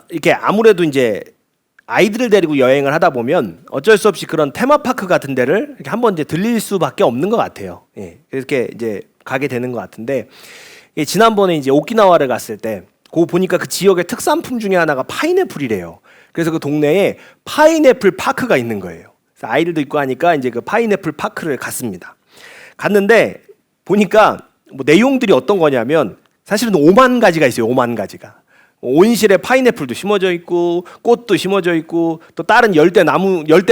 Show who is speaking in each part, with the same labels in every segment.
Speaker 1: 이렇게 아무래도 이제 아이들을 데리고 여행을 하다 보면 어쩔 수 없이 그런 테마파크 같은 데를 이렇게 한번 이제 들릴 수밖에 없는 것 같아요. 예, 이렇게 이제 가게 되는 것 같은데, 지난번에 이제 오키나와를 갔을 때 그거 보니까 그 지역의 특산품 중에 하나가 파인애플이래요. 그래서 그 동네에 파인애플 파크가 있는 거예요. 그래서 아이들도 있고 하니까 이제 그 파인애플 파크를 갔습니다. 갔는데 보니까 뭐 내용들이 어떤 거냐면 사실은 5만 가지가 있어요. 5만 가지가. 온실에 파인애플도 심어져 있고 꽃도 심어져 있고 또 다른 열대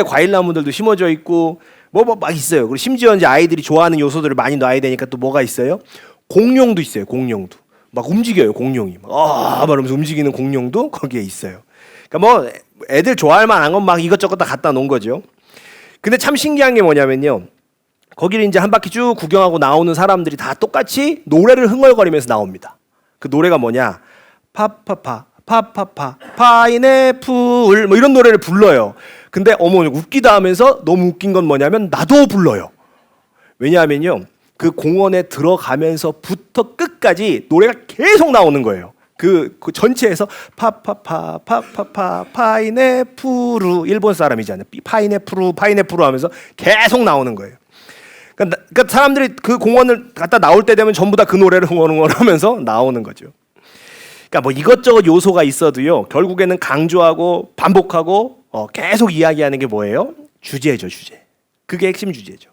Speaker 1: 과일 나무들도 심어져 있고 뭐 막 있어요. 그리고 심지어 이제 아이들이 좋아하는 요소들을 많이 넣어야 되니까 또 뭐가 있어요? 공룡도 있어요. 공룡도 막 움직여요. 공룡이 말하면서 움직이는 공룡도 거기에 있어요. 그러니까 뭐 애들 좋아할 만한 건 막 이것저것 다 갖다 놓은 거죠. 근데 참 신기한 게 뭐냐면요, 거기를 이제 한 바퀴 쭉 구경하고 나오는 사람들이 다 똑같이 노래를 흥얼거리면서 나옵니다. 그 노래가 뭐냐? 파파파 파파파 파인애플 뭐 이런 노래를 불러요. 근데 어머 웃기다 하면서 너무 웃긴 건 뭐냐면 나도 불러요. 왜냐하면요, 그 공원에 들어가면서부터 끝까지 노래가 계속 나오는 거예요. 그 전체에서 파파파 파파파 파인애플, 일본 사람이잖아요. 파인애플 하면서 계속 나오는 거예요. 그러니까 사람들이 그 공원을 갔다 나올 때 되면 전부 다 그 노래를 흥얼흥얼하면서 나오는 거죠. 그러니까 뭐 이것저것 요소가 있어도요, 결국에는 강조하고 반복하고 계속 이야기하는 게 뭐예요? 주제죠, 주제. 그게 핵심 주제죠.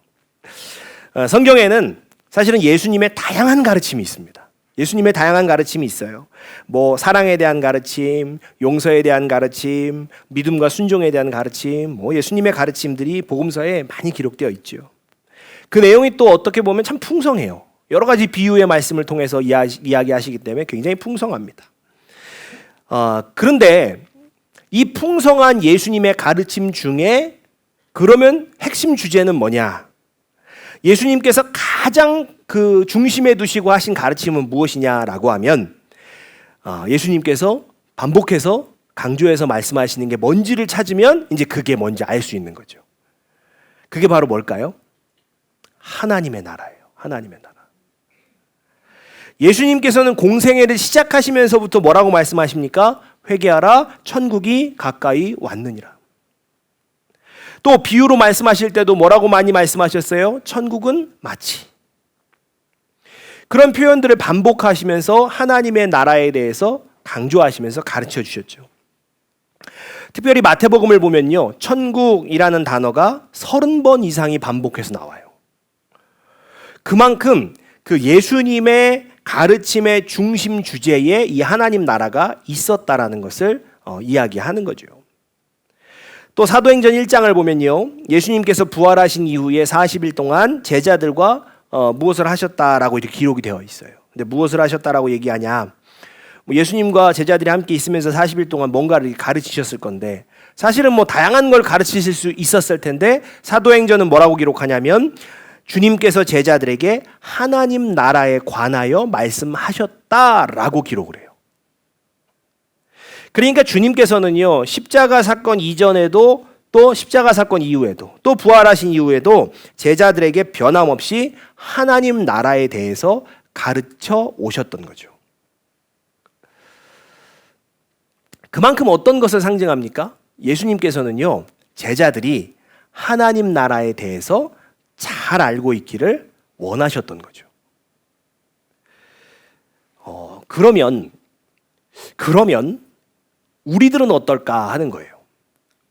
Speaker 1: 성경에는 사실은 예수님의 다양한 가르침이 있습니다. 예수님의 다양한 가르침이 있어요. 뭐 사랑에 대한 가르침, 용서에 대한 가르침, 믿음과 순종에 대한 가르침, 뭐 예수님의 가르침들이 복음서에 많이 기록되어 있죠. 그 내용이 또 어떻게 보면 참 풍성해요. 여러 가지 비유의 말씀을 통해서 이야기하시기 때문에 굉장히 풍성합니다. 그런데 이 풍성한 예수님의 가르침 중에 그러면 핵심 주제는 뭐냐? 예수님께서 가장 그 중심에 두시고 하신 가르침은 무엇이냐라고 하면, 예수님께서 반복해서 강조해서 말씀하시는 게 뭔지를 찾으면 이제 그게 뭔지 알 수 있는 거죠. 그게 바로 뭘까요? 하나님의 나라예요. 하나님의 나라. 예수님께서는 공생애를 시작하시면서부터 뭐라고 말씀하십니까? 회개하라, 천국이 가까이 왔느니라. 또 비유로 말씀하실 때도 뭐라고 많이 말씀하셨어요? 천국은 마치. 그런 표현들을 반복하시면서 하나님의 나라에 대해서 강조하시면서 가르쳐 주셨죠. 특별히 마태복음을 보면요, 천국이라는 단어가 30번 이상이 반복해서 나와요. 그만큼 그 예수님의 가르침의 중심 주제에 이 하나님 나라가 있었다라는 것을 이야기하는 거죠. 또 사도행전 1장을 보면요, 예수님께서 부활하신 이후에 40일 동안 제자들과 무엇을 하셨다라고 이렇게 기록이 되어 있어요. 근데 무엇을 하셨다라고 얘기하냐? 뭐 예수님과 제자들이 함께 있으면서 40일 동안 뭔가를 가르치셨을 건데, 사실은 뭐 다양한 걸 가르치실 수 있었을 텐데 사도행전은 뭐라고 기록하냐면 주님께서 제자들에게 하나님 나라에 관하여 말씀하셨다라고 기록을 해요. 그러니까 주님께서는요, 십자가 사건 이전에도 또 십자가 사건 이후에도 또 부활하신 이후에도 제자들에게 변함없이 하나님 나라에 대해서 가르쳐 오셨던 거죠. 그만큼 어떤 것을 상징합니까? 예수님께서는요, 제자들이 하나님 나라에 대해서 잘 알고 있기를 원하셨던 거죠. 그러면 우리들은 어떨까 하는 거예요.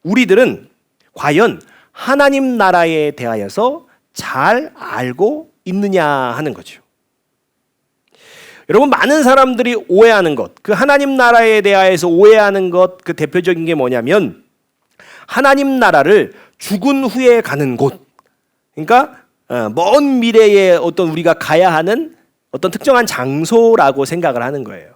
Speaker 1: 우리들은 과연 하나님 나라에 대하여서 잘 알고 있느냐 하는 거죠. 여러분, 많은 사람들이 오해하는 것, 그 하나님 나라에 대하여서 오해하는 것, 그 대표적인 게 뭐냐면 하나님 나라를 죽은 후에 가는 곳, 그러니까 먼 미래에 어떤 우리가 가야 하는 어떤 특정한 장소라고 생각을 하는 거예요.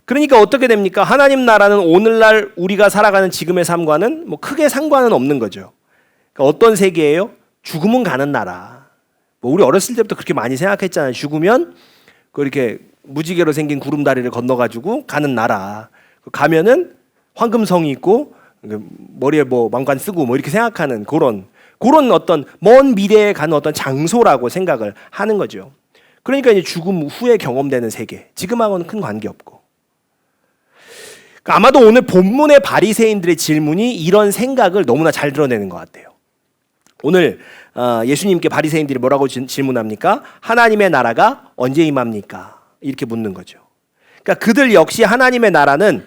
Speaker 1: 그러니까 어떻게 됩니까? 하나님 나라는 오늘날 우리가 살아가는 지금의 삶과는 뭐 크게 상관은 없는 거죠. 그러니까 어떤 세계예요? 죽으면 가는 나라. 뭐 우리 어렸을 때부터 그렇게 많이 생각했잖아요. 죽으면 그렇게 무지개로 생긴 구름다리를 건너가지고 가는 나라. 가면은 황금성이 있고 머리에 뭐 왕관 쓰고 뭐 이렇게 생각하는 그런 어떤 먼 미래에 가는 어떤 장소라고 생각을 하는 거죠. 그러니까 이제 죽음 후에 경험되는 세계, 지금하고는 큰 관계 없고. 아마도 오늘 본문의 바리새인들의 질문이 이런 생각을 너무나 잘 드러내는 것 같아요. 오늘 예수님께 바리새인들이 뭐라고 질문합니까? 하나님의 나라가 언제 임합니까? 이렇게 묻는 거죠. 그러니까 그들 역시 하나님의 나라는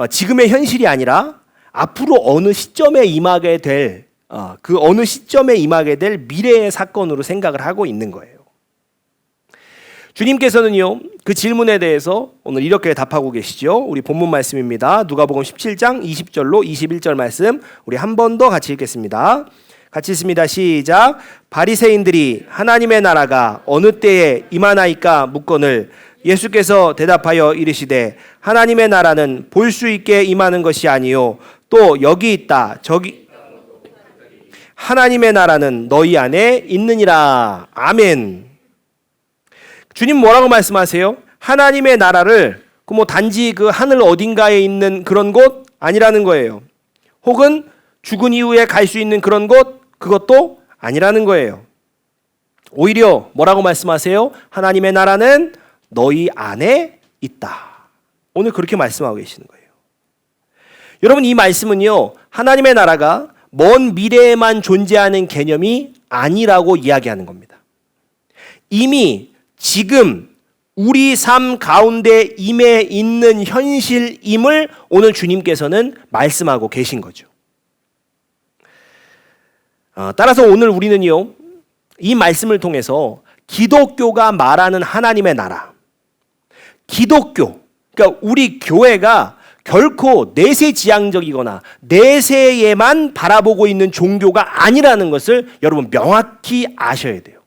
Speaker 1: 지금의 현실이 아니라 앞으로 어느 시점에 임하게 될 그 어느 시점에 임하게 될 미래의 사건으로 생각을 하고 있는 거예요. 주님께서는요, 그 질문에 대해서 오늘 이렇게 답하고 계시죠. 우리 본문 말씀입니다. 누가복음 17장 20절로 21절 말씀 우리 한 번 더 같이 읽겠습니다. 같이 읽습니다. 시작. 바리새인들이 하나님의 나라가 어느 때에 임하나이까 묻거늘 예수께서 대답하여 이르시되 하나님의 나라는 볼 수 있게 임하는 것이 아니요 또 여기 있다 저기 하나님의 나라는 너희 안에 있느니라. 아멘. 주님 뭐라고 말씀하세요? 하나님의 나라를 단지 그 하늘 어딘가에 있는 그런 곳 아니라는 거예요. 혹은 죽은 이후에 갈 수 있는 그런 곳, 그것도 아니라는 거예요. 오히려 뭐라고 말씀하세요? 하나님의 나라는 너희 안에 있다. 오늘 그렇게 말씀하고 계시는 거예요. 여러분, 이 말씀은요, 하나님의 나라가 먼 미래에만 존재하는 개념이 아니라고 이야기하는 겁니다. 이미 지금 우리 삶 가운데 임해 있는 현실임을 오늘 주님께서는 말씀하고 계신 거죠. 따라서 오늘 우리는요, 이 말씀을 통해서 기독교가 말하는 하나님의 나라, 기독교, 그러니까 우리 교회가 결코 내세지향적이거나 내세에만 바라보고 있는 종교가 아니라는 것을 여러분 명확히 아셔야 돼요.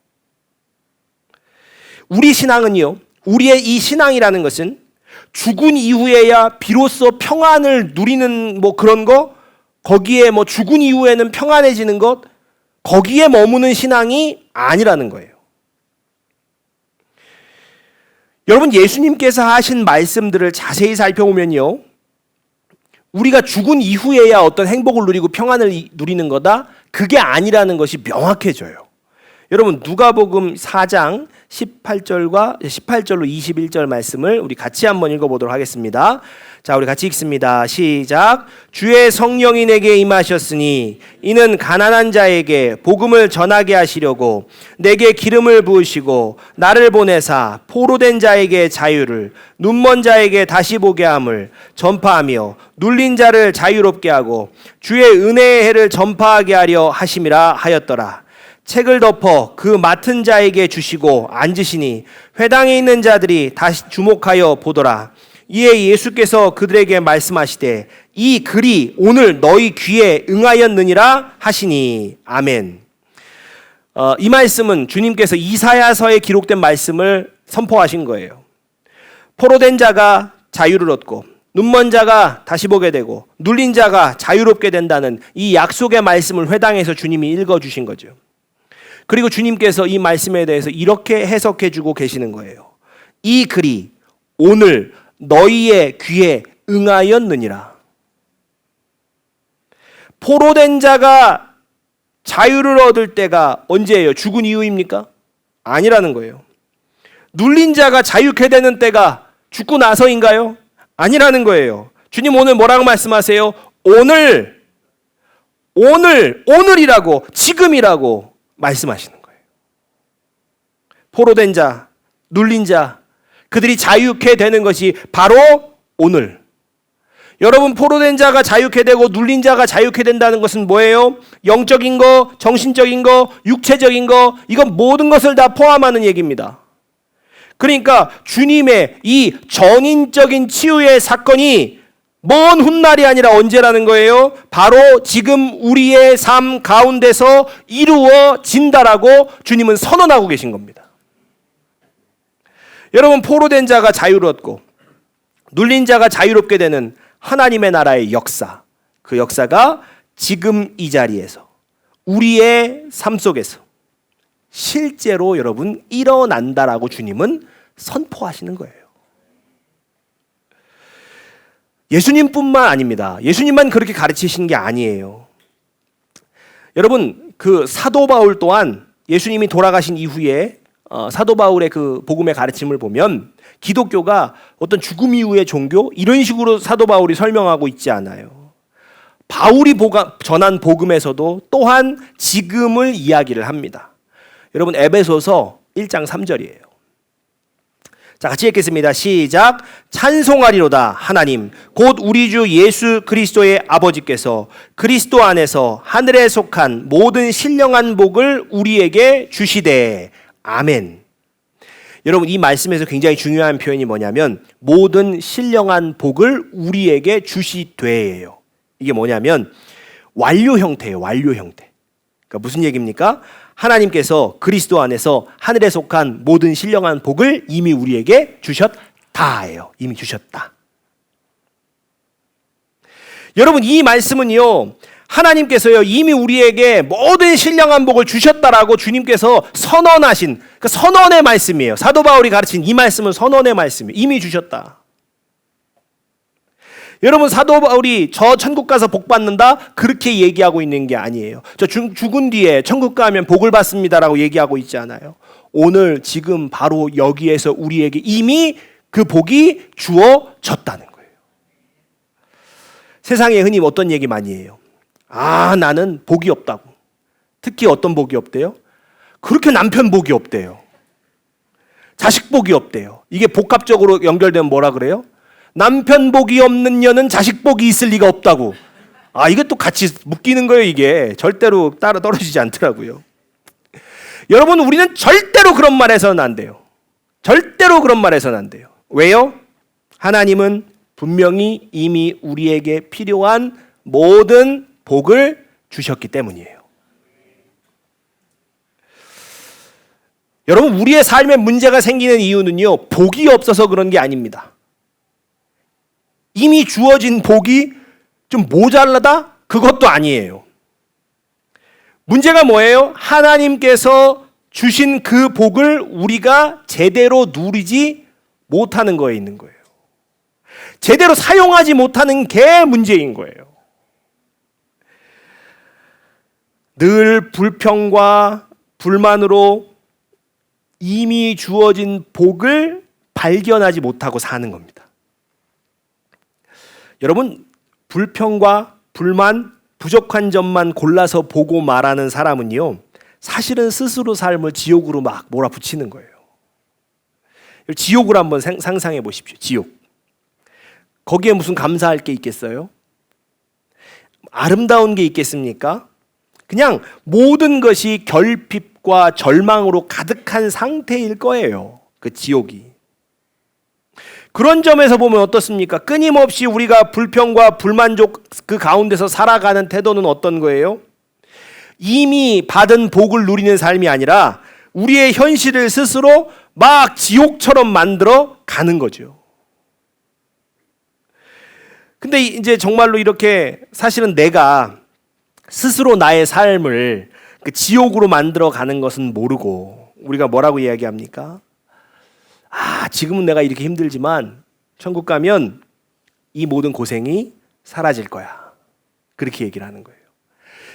Speaker 1: 우리 신앙은요, 우리의 이 신앙이라는 것은 죽은 이후에야 비로소 평안을 누리는 그런 거, 거기에 죽은 이후에는 평안해지는 것, 거기에 머무는 신앙이 아니라는 거예요. 여러분, 예수님께서 하신 말씀들을 자세히 살펴보면요, 우리가 죽은 이후에야 어떤 행복을 누리고 평안을 누리는 거다, 그게 아니라는 것이 명확해져요. 여러분, 누가복음 4장 18절로 21절 말씀을 우리 같이 한번 읽어보도록 하겠습니다. 자, 우리 같이 읽습니다. 시작. 주의 성령이 내게 임하셨으니 이는 가난한 자에게 복음을 전하게 하시려고 내게 기름을 부으시고 나를 보내사 포로된 자에게 자유를, 눈먼 자에게 다시 보게 함을 전파하며 눌린 자를 자유롭게 하고 주의 은혜의 해를 전파하게 하려 하심이라 하였더라. 책을 덮어 그 맡은 자에게 주시고 앉으시니 회당에 있는 자들이 다시 주목하여 보더라. 이에 예수께서 그들에게 말씀하시되 이 글이 오늘 너희 귀에 응하였느니라 하시니. 아멘. 이 말씀은 주님께서 이사야서에 기록된 말씀을 선포하신 거예요. 포로된 자가 자유를 얻고 눈먼 자가 다시 보게 되고 눌린 자가 자유롭게 된다는 이 약속의 말씀을 회당에서 주님이 읽어주신 거죠. 그리고 주님께서 이 말씀에 대해서 이렇게 해석해 주고 계시는 거예요. 이 글이 오늘 너희의 귀에 응하였느니라. 포로된 자가 자유를 얻을 때가 언제예요? 죽은 이후입니까? 아니라는 거예요. 눌린 자가 자유케 되는 때가 죽고 나서인가요? 아니라는 거예요. 주님 오늘 뭐라고 말씀하세요? 오늘이라고, 지금이라고 말씀하시는 거예요. 포로된 자, 눌린 자, 그들이 자유케 되는 것이 바로 오늘. 여러분, 포로된 자가 자유케 되고 눌린 자가 자유케 된다는 것은 뭐예요? 영적인 거, 정신적인 거, 육체적인 거, 이건 모든 것을 다 포함하는 얘기입니다. 그러니까 주님의 이 전인적인 치유의 사건이 먼 훗날이 아니라 언제라는 거예요? 바로 지금 우리의 삶 가운데서 이루어진다라고 주님은 선언하고 계신 겁니다. 여러분, 포로된 자가 자유를 얻고 눌린 자가 자유롭게 되는 하나님의 나라의 역사, 그 역사가 지금 이 자리에서 우리의 삶 속에서 실제로 여러분 일어난다라고 주님은 선포하시는 거예요. 예수님뿐만 아닙니다. 예수님만 그렇게 가르치신 게 아니에요. 여러분, 그 사도 바울 또한 예수님이 돌아가신 이후에 사도 바울의 그 복음의 가르침을 보면 기독교가 어떤 죽음 이후의 종교 이런 식으로 사도 바울이 설명하고 있지 않아요. 바울이 전한 복음에서도 또한 지금을 이야기를 합니다. 여러분 에베소서 1장 3절이에요. 자, 같이 읽겠습니다. 시작. 찬송하리로다 하나님 곧 우리 주 예수 그리스도의 아버지께서 그리스도 안에서 하늘에 속한 모든 신령한 복을 우리에게 주시되 아멘. 여러분 이 말씀에서 굉장히 중요한 표현이 뭐냐면 모든 신령한 복을 우리에게 주시되예요. 이게 뭐냐면 완료 형태예요. 완료 형태. 그러니까 무슨 얘기입니까? 하나님께서 그리스도 안에서 하늘에 속한 모든 신령한 복을 이미 우리에게 주셨다예요. 이미 주셨다. 여러분 이 말씀은요. 하나님께서요 이미 우리에게 모든 신령한 복을 주셨다라고 주님께서 선언하신 그 선언의 말씀이에요. 사도 바울이 가르친 이 말씀은 선언의 말씀이에요. 이미 주셨다. 여러분 사도 바울이 저 천국 가서 복 받는다 그렇게 얘기하고 있는 게 아니에요. 저 죽은 뒤에 천국 가면 복을 받습니다라고 얘기하고 있지 않아요. 오늘 지금 바로 여기에서 우리에게 이미 그 복이 주어졌다는 거예요. 세상에 흔히 어떤 얘기 많이 해요. 아 나는 복이 없다고. 특히 어떤 복이 없대요? 그렇게 남편 복이 없대요. 자식 복이 없대요. 이게 복합적으로 연결되면 뭐라 그래요? 남편 복이 없는 년은 자식 복이 있을 리가 없다고. 아 이게 또 같이 묶이는 거예요. 이게 절대로 따라 떨어지지 않더라고요. 여러분 우리는 절대로 그런 말 해서는 안 돼요. 절대로 그런 말 해서는 안 돼요. 왜요? 하나님은 분명히 이미 우리에게 필요한 모든 복을 주셨기 때문이에요. 여러분 우리의 삶에 문제가 생기는 이유는요 복이 없어서 그런 게 아닙니다. 이미 주어진 복이 좀 모자라다? 그것도 아니에요. 문제가 뭐예요? 하나님께서 주신 그 복을 우리가 제대로 누리지 못하는 거에 있는 거예요. 제대로 사용하지 못하는 게 문제인 거예요. 늘 불평과 불만으로 이미 주어진 복을 발견하지 못하고 사는 겁니다. 여러분 불평과 불만, 부족한 점만 골라서 보고 말하는 사람은요 사실은 스스로 삶을 지옥으로 막 몰아붙이는 거예요. 지옥을 한번 상상해 보십시오. 지옥. 거기에 무슨 감사할 게 있겠어요? 아름다운 게 있겠습니까? 그냥 모든 것이 결핍과 절망으로 가득한 상태일 거예요. 그 지옥이. 그런 점에서 보면 어떻습니까? 끊임없이 우리가 불평과 불만족 그 가운데서 살아가는 태도는 어떤 거예요? 이미 받은 복을 누리는 삶이 아니라 우리의 현실을 스스로 막 지옥처럼 만들어 가는 거죠. 근데 이제 정말로 이렇게 사실은 내가 스스로 나의 삶을 그 지옥으로 만들어 가는 것은 모르고 우리가 뭐라고 이야기합니까? 아, 지금은 내가 이렇게 힘들지만 천국 가면 이 모든 고생이 사라질 거야. 그렇게 얘기를 하는 거예요.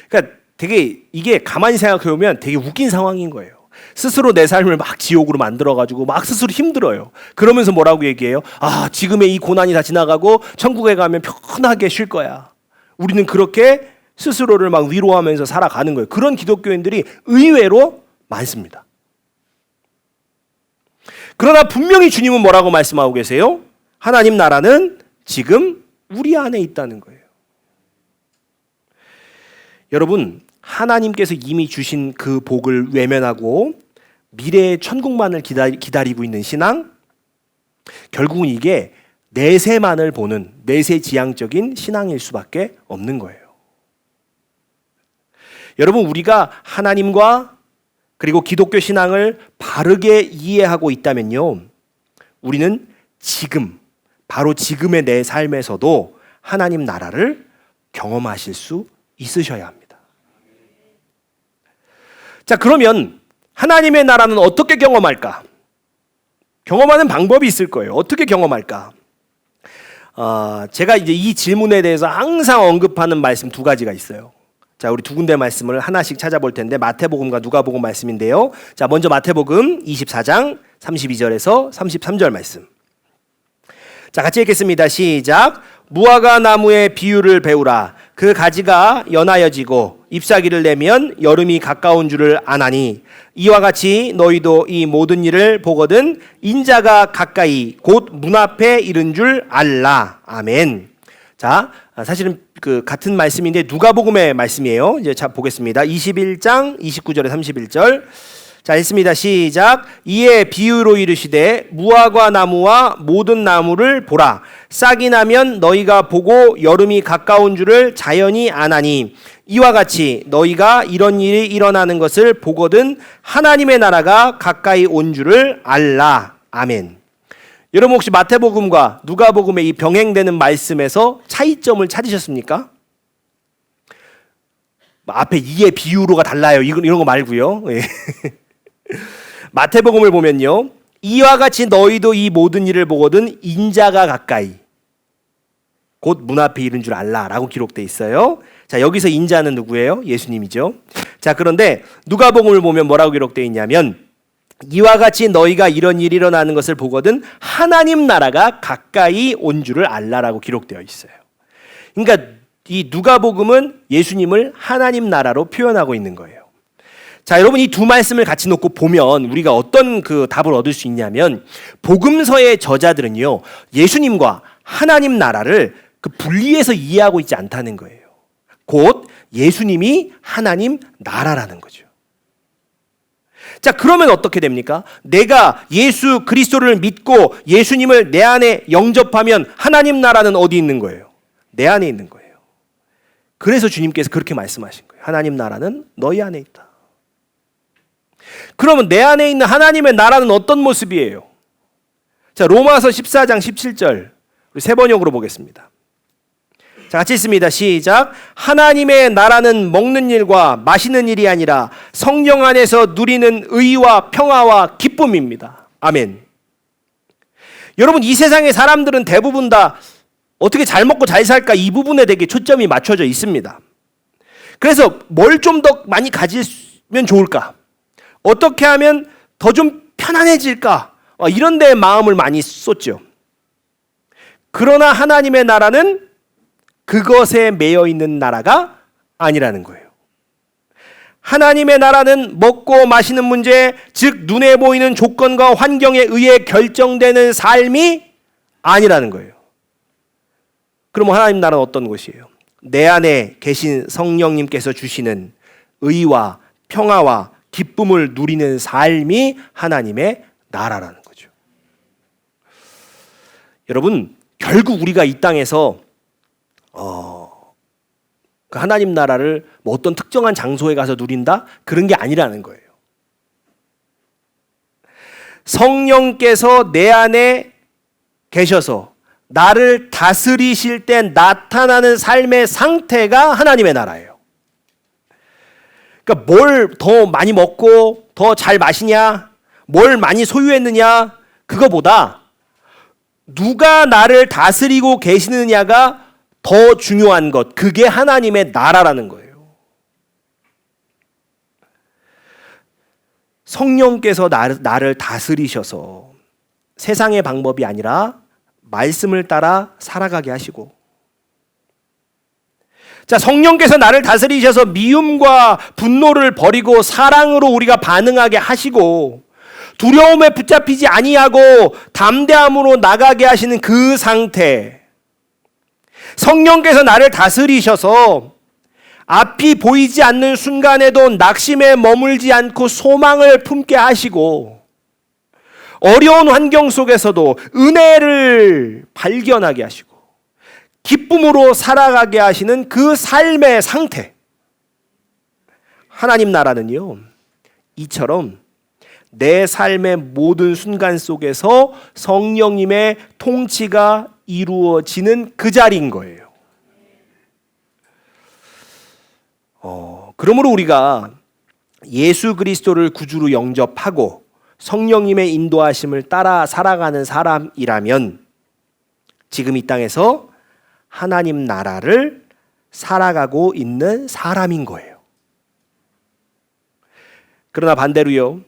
Speaker 1: 그러니까 되게 이게 가만히 생각해 보면 되게 웃긴 상황인 거예요. 스스로 내 삶을 막 지옥으로 만들어가지고 막 스스로 힘들어요. 그러면서 뭐라고 얘기해요? 아, 지금의 이 고난이 다 지나가고 천국에 가면 편하게 쉴 거야. 우리는 그렇게 스스로를 막 위로하면서 살아가는 거예요. 그런 기독교인들이 의외로 많습니다. 그러나 분명히 주님은 뭐라고 말씀하고 계세요? 하나님 나라는 지금 우리 안에 있다는 거예요. 여러분, 하나님께서 이미 주신 그 복을 외면하고 미래의 천국만을 기다리고 있는 신앙, 결국은 이게 내세만을 보는 내세지향적인 신앙일 수밖에 없는 거예요. 여러분, 우리가 하나님과 그리고 기독교 신앙을 바르게 이해하고 있다면요, 우리는 지금, 바로 지금의 내 삶에서도 하나님 나라를 경험하실 수 있으셔야 합니다. 자, 그러면 하나님의 나라는 어떻게 경험할까? 경험하는 방법이 있을 거예요. 어떻게 경험할까? 제가 이제 이 질문에 대해서 항상 언급하는 말씀 두 가지가 있어요. 자, 우리 두 군데 말씀을 하나씩 찾아볼 텐데 마태복음과 누가복음 말씀인데요. 자, 먼저 마태복음 24장 32절에서 33절 말씀. 자, 같이 읽겠습니다. 시작. 무화과 나무의 비유를 배우라. 그 가지가 연하여지고 잎사귀를 내면 여름이 가까운 줄을 아나니 이와 같이 너희도 이 모든 일을 보거든 인자가 가까이 곧 문 앞에 이른 줄 알라. 아멘. 자, 사실은 그 같은 말씀인데 누가복음의 말씀이에요. 이제 자 보겠습니다. 21장 29절에 31절. 자, 읽습니다. 시작. 이에 비유로 이르시되 무화과 나무와 모든 나무를 보라. 싹이 나면 너희가 보고 여름이 가까운 줄을 자연히 아나니 이와 같이 너희가 이런 일이 일어나는 것을 보거든 하나님의 나라가 가까이 온 줄을 알라. 아멘. 여러분 혹시 마태복음과 누가복음의 이 병행되는 말씀에서 차이점을 찾으셨습니까? 앞에 이의 비유로가 달라요. 이런 거 말고요. 마태복음을 보면요, 이와 같이 너희도 이 모든 일을 보거든 인자가 가까이 곧 문 앞에 이른 줄 알라라고 기록되어 있어요. 자, 여기서 인자는 누구예요? 예수님이죠. 자, 그런데 누가복음을 보면 뭐라고 기록되어 있냐면 이와 같이 너희가 이런 일이 일어나는 것을 보거든 하나님 나라가 가까이 온 줄을 알라라고 기록되어 있어요. 그러니까 이 누가복음은 예수님을 하나님 나라로 표현하고 있는 거예요. 자, 여러분 이 두 말씀을 같이 놓고 보면 우리가 어떤 그 답을 얻을 수 있냐면 복음서의 저자들은요, 예수님과 하나님 나라를 그 분리해서 이해하고 있지 않다는 거예요. 곧 예수님이 하나님 나라라는 거죠. 자, 그러면 어떻게 됩니까? 내가 예수 그리스도를 믿고 예수님을 내 안에 영접하면 하나님 나라는 어디 있는 거예요? 내 안에 있는 거예요. 그래서 주님께서 그렇게 말씀하신 거예요. 하나님 나라는 너희 안에 있다. 그러면 내 안에 있는 하나님의 나라는 어떤 모습이에요? 자, 로마서 14장 17절 우리 세 번역으로 보겠습니다. 자, 같이 읽습니다. 시작. 하나님의 나라는 먹는 일과 마시는 일이 아니라 성령 안에서 누리는 의와 평화와 기쁨입니다. 아멘. 여러분 이 세상의 사람들은 대부분 다 어떻게 잘 먹고 잘 살까 이 부분에 되게 초점이 맞춰져 있습니다. 그래서 뭘 좀 더 많이 가지면 좋을까? 어떻게 하면 더 좀 편안해질까? 이런 데에 마음을 많이 쏟죠. 그러나 하나님의 나라는 그것에 매여 있는 나라가 아니라는 거예요. 하나님의 나라는 먹고 마시는 문제, 즉 눈에 보이는 조건과 환경에 의해 결정되는 삶이 아니라는 거예요. 그럼 하나님 나라는 어떤 것이에요? 내 안에 계신 성령님께서 주시는 의와 평화와 기쁨을 누리는 삶이 하나님의 나라라는 거죠. 여러분, 결국 우리가 이 땅에서 그 하나님 나라를 뭐 어떤 특정한 장소에 가서 누린다? 그런 게 아니라는 거예요. 성령께서 내 안에 계셔서 나를 다스리실 때 나타나는 삶의 상태가 하나님의 나라예요. 그러니까 뭘 더 많이 먹고 더 잘 마시냐, 뭘 많이 소유했느냐, 그거보다 누가 나를 다스리고 계시느냐가 더 중요한 것, 그게 하나님의 나라라는 거예요. 성령께서 나를 다스리셔서 세상의 방법이 아니라 말씀을 따라 살아가게 하시고, 자, 성령께서 나를 다스리셔서 미움과 분노를 버리고 사랑으로 우리가 반응하게 하시고 두려움에 붙잡히지 아니하고 담대함으로 나가게 하시는 그 상태, 성령께서 나를 다스리셔서 앞이 보이지 않는 순간에도 낙심에 머물지 않고 소망을 품게 하시고 어려운 환경 속에서도 은혜를 발견하게 하시고 기쁨으로 살아가게 하시는 그 삶의 상태, 하나님 나라는요, 이처럼 내 삶의 모든 순간 속에서 성령님의 통치가 이루어지는 그 자리인 거예요. 그러므로 우리가 예수 그리스도를 구주로 영접하고 성령님의 인도하심을 따라 살아가는 사람이라면 지금 이 땅에서 하나님 나라를 살아가고 있는 사람인 거예요. 그러나 반대로요,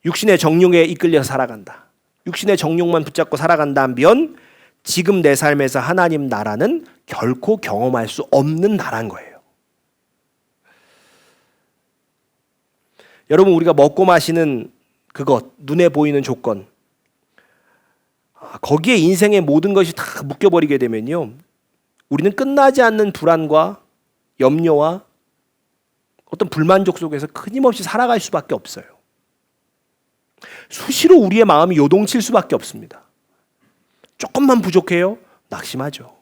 Speaker 1: 육신의 정욕에 이끌려 살아간다, 육신의 정욕만 붙잡고 살아간다면 지금 내 삶에서 하나님 나라는 결코 경험할 수 없는 나라인 거예요. 여러분, 우리가 먹고 마시는 그것, 눈에 보이는 조건, 거기에 인생의 모든 것이 다 묶여버리게 되면요, 우리는 끝나지 않는 불안과 염려와 어떤 불만족 속에서 끊임없이 살아갈 수밖에 없어요. 수시로 우리의 마음이 요동칠 수밖에 없습니다. 조금만 부족해요? 낙심하죠.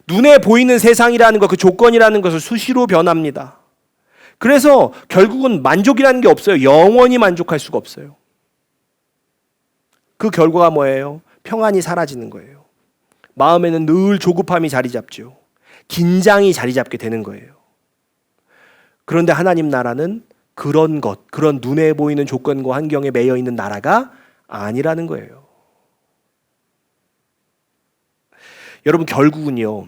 Speaker 1: 눈에 보이는 세상이라는 것, 그 조건이라는 것을 수시로 변합니다. 그래서 결국은 만족이라는 게 없어요. 영원히 만족할 수가 없어요. 그 결과가 뭐예요? 평안이 사라지는 거예요. 마음에는 늘 조급함이 자리 잡죠. 긴장이 자리 잡게 되는 거예요. 그런데 하나님 나라는 그런 것, 그런 눈에 보이는 조건과 환경에 매여 있는 나라가 아니라는 거예요. 여러분, 결국은요,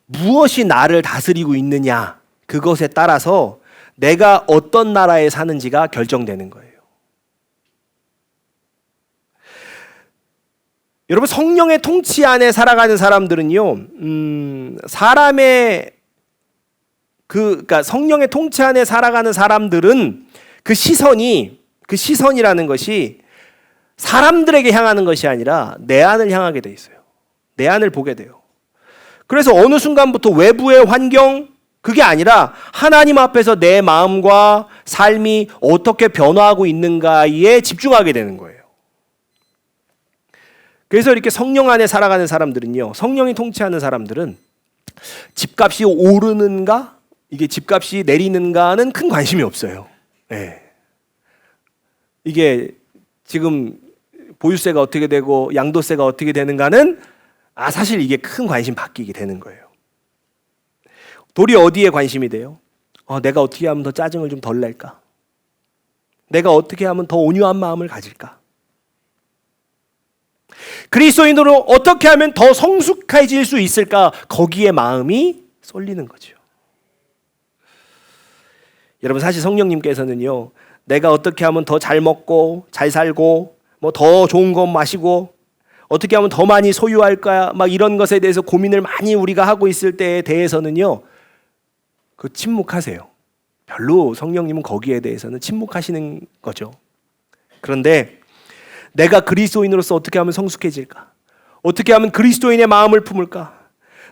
Speaker 1: 무엇이 나를 다스리고 있느냐, 그것에 따라서 내가 어떤 나라에 사는지가 결정되는 거예요. 여러분, 성령의 통치 안에 살아가는 사람들은요, 그러니까 성령의 통치 안에 살아가는 사람들은 그 시선이라는 것이 사람들에게 향하는 것이 아니라 내 안을 향하게 돼 있어요. 내 안을 보게 돼요. 그래서 어느 순간부터 외부의 환경, 그게 아니라 하나님 앞에서 내 마음과 삶이 어떻게 변화하고 있는가에 집중하게 되는 거예요. 그래서 이렇게 성령 안에 살아가는 사람들은요, 성령이 통치하는 사람들은 집값이 오르는가, 이게 집값이 내리는가는 큰 관심이 없어요. 네. 이게 지금 보유세가 어떻게 되고 양도세가 어떻게 되는가는 사실 이게 큰 관심 바뀌게 되는 거예요. 도리어 어디에 관심이 돼요? 내가 어떻게 하면 더 짜증을 좀 덜 낼까? 내가 어떻게 하면 더 온유한 마음을 가질까? 그리스도인으로 어떻게 하면 더 성숙해질 수 있을까? 거기에 마음이 쏠리는 거죠. 여러분, 사실 성령님께서는요, 내가 어떻게 하면 더 잘 먹고 잘 살고 뭐 더 좋은 것 마시고 어떻게 하면 더 많이 소유할까, 막 이런 것에 대해서 고민을 많이 우리가 하고 있을 때에 대해서는요, 그 침묵하세요. 별로 성령님은 거기에 대해서는 침묵하시는 거죠. 그런데 내가 그리스도인으로서 어떻게 하면 성숙해질까? 어떻게 하면 그리스도인의 마음을 품을까?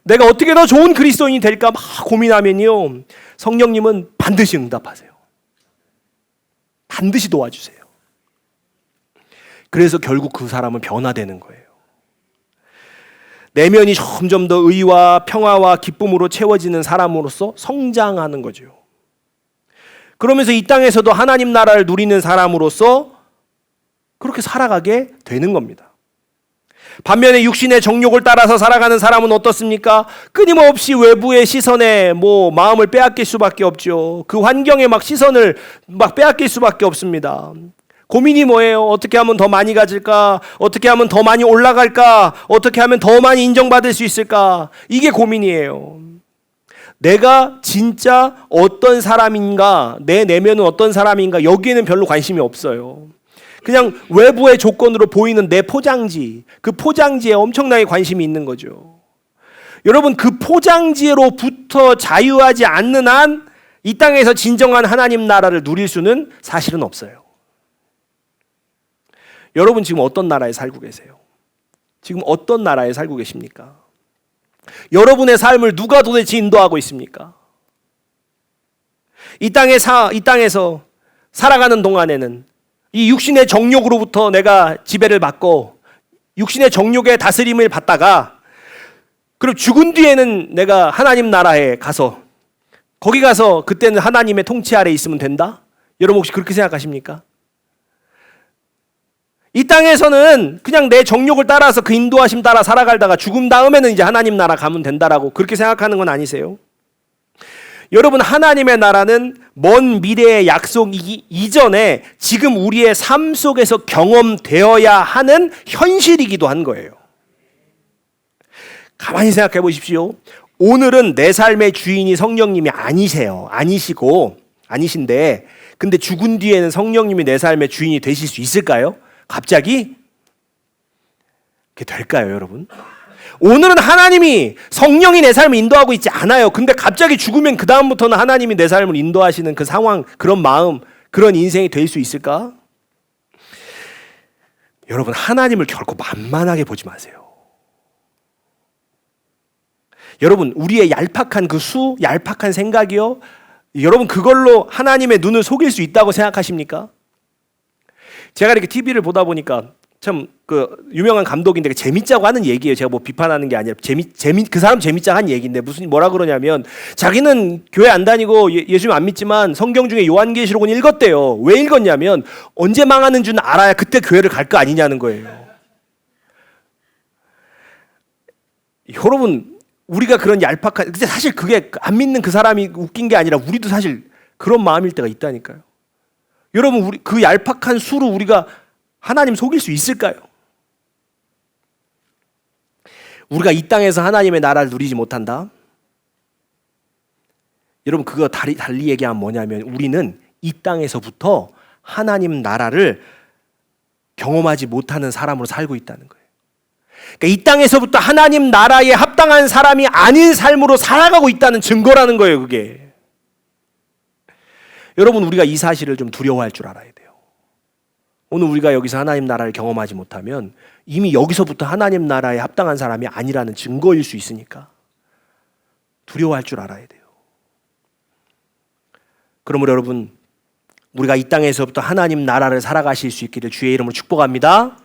Speaker 1: 내가 어떻게 더 좋은 그리스도인이 될까 막 고민하면요, 성령님은 반드시 응답하세요. 반드시 도와주세요. 그래서 결국 그 사람은 변화되는 거예요. 내면이 점점 더 의와 평화와 기쁨으로 채워지는 사람으로서 성장하는 거죠. 그러면서 이 땅에서도 하나님 나라를 누리는 사람으로서 그렇게 살아가게 되는 겁니다. 반면에 육신의 정욕을 따라서 살아가는 사람은 어떻습니까? 끊임없이 외부의 시선에 마음을 빼앗길 수밖에 없죠. 그 환경에 막 시선을 막 빼앗길 수밖에 없습니다. 고민이 뭐예요? 어떻게 하면 더 많이 가질까? 어떻게 하면 더 많이 올라갈까? 어떻게 하면 더 많이 인정받을 수 있을까? 이게 고민이에요. 내가 진짜 어떤 사람인가, 내 내면은 어떤 사람인가, 여기에는 별로 관심이 없어요. 그냥 외부의 조건으로 보이는 내 포장지, 그 포장지에 엄청나게 관심이 있는 거죠. 여러분, 그 포장지로부터 자유하지 않는 한 이 땅에서 진정한 하나님 나라를 누릴 수는 사실은 없어요. 여러분, 지금 어떤 나라에 살고 계세요? 지금 어떤 나라에 살고 계십니까? 여러분의 삶을 누가 도대체 인도하고 있습니까? 이 땅에서 살아가는 동안에는 이 육신의 정욕으로부터 내가 지배를 받고 육신의 정욕의 다스림을 받다가, 그리고 죽은 뒤에는 내가 하나님 나라에 가서 거기 가서 그때는 하나님의 통치 아래 있으면 된다? 여러분 혹시 그렇게 생각하십니까? 이 땅에서는 그냥 내 정욕을 따라서 그 인도하심 따라 살아가다가 죽음 다음에는 이제 하나님 나라 가면 된다라고 그렇게 생각하는 건 아니세요? 여러분, 하나님의 나라는 먼 미래의 약속이기 이전에 지금 우리의 삶 속에서 경험되어야 하는 현실이기도 한 거예요. 가만히 생각해 보십시오. 오늘은 내 삶의 주인이 성령님이 아니신데, 근데 죽은 뒤에는 성령님이 내 삶의 주인이 되실 수 있을까요? 갑자기? 그게 될까요, 여러분? 오늘은 하나님이 성령이 내 삶을 인도하고 있지 않아요. 근데 갑자기 죽으면 그 다음부터는 하나님이 내 삶을 인도하시는 그 상황, 그런 마음, 그런 인생이 될 수 있을까? 여러분, 하나님을 결코 만만하게 보지 마세요. 여러분, 우리의 얄팍한 얄팍한 생각이요, 여러분, 그걸로 하나님의 눈을 속일 수 있다고 생각하십니까? 제가 이렇게 TV를 보다 보니까 참 그 유명한 감독인데 재밌자고 하는 얘기예요. 제가 뭐 비판하는 게 아니라 그 사람 재밌자고 한 얘기인데 뭐라 그러냐면, 자기는 교회 안 다니고 예수님 안 믿지만 성경 중에 요한계시록은 읽었대요. 왜 읽었냐면 언제 망하는 줄 알아야 그때 교회를 갈 거 아니냐는 거예요. 여러분, 우리가 그런 얄팍한, 근데 사실 그게 안 믿는 그 사람이 웃긴 게 아니라 우리도 사실 그런 마음일 때가 있다니까요. 여러분, 우리 그 얄팍한 수로 우리가 하나님 속일 수 있을까요? 우리가 이 땅에서 하나님의 나라를 누리지 못한다? 여러분, 그거 달리 얘기하면 뭐냐면, 우리는 이 땅에서부터 하나님 나라를 경험하지 못하는 사람으로 살고 있다는 거예요. 그러니까 이 땅에서부터 하나님 나라에 합당한 사람이 아닌 삶으로 살아가고 있다는 증거라는 거예요, 그게. 여러분, 우리가 이 사실을 좀 두려워할 줄 알아야 돼요. 오늘 우리가 여기서 하나님 나라를 경험하지 못하면 이미 여기서부터 하나님 나라에 합당한 사람이 아니라는 증거일 수 있으니까 두려워할 줄 알아야 돼요. 그러므로 여러분, 우리가 이 땅에서부터 하나님 나라를 살아가실 수 있기를 주의 이름으로 축복합니다.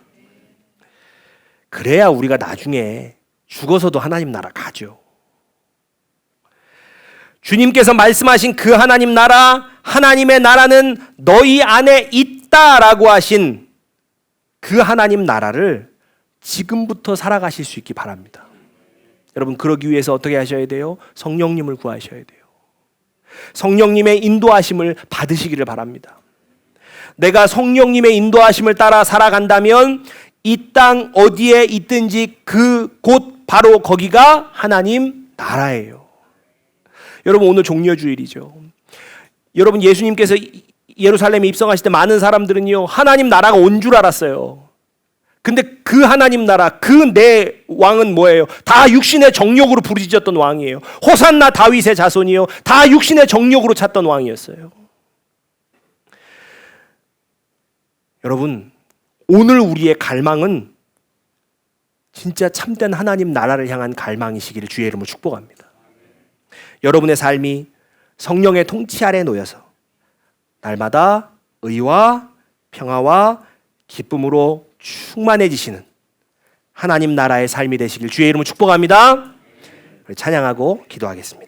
Speaker 1: 그래야 우리가 나중에 죽어서도 하나님 나라 가죠. 주님께서 말씀하신 그 하나님 나라, 하나님의 나라는 너희 안에 있다라고 하신 그 하나님 나라를 지금부터 살아가실 수 있기 바랍니다. 여러분, 그러기 위해서 어떻게 하셔야 돼요? 성령님을 구하셔야 돼요. 성령님의 인도하심을 받으시기를 바랍니다. 내가 성령님의 인도하심을 따라 살아간다면 이 땅 어디에 있든지 그 곳 바로 거기가 하나님 나라예요. 여러분, 오늘 종려주일이죠. 여러분, 예수님께서 예루살렘에 입성하실 때 많은 사람들은요, 하나님 나라가 온 줄 알았어요. 근데 그 하나님 나라, 그 내 왕은 뭐예요? 다 육신의 정욕으로 부르짖었던 왕이에요. 호산나 다윗의 자손이요, 다 육신의 정욕으로 찾던 왕이었어요. 여러분, 오늘 우리의 갈망은 진짜 참된 하나님 나라를 향한 갈망이시기를 주의 이름으로 축복합니다. 여러분의 삶이 성령의 통치 아래 놓여서 날마다 의와 평화와 기쁨으로 충만해지시는 하나님 나라의 삶이 되시길 주의 이름으로 축복합니다. 찬양하고 기도하겠습니다.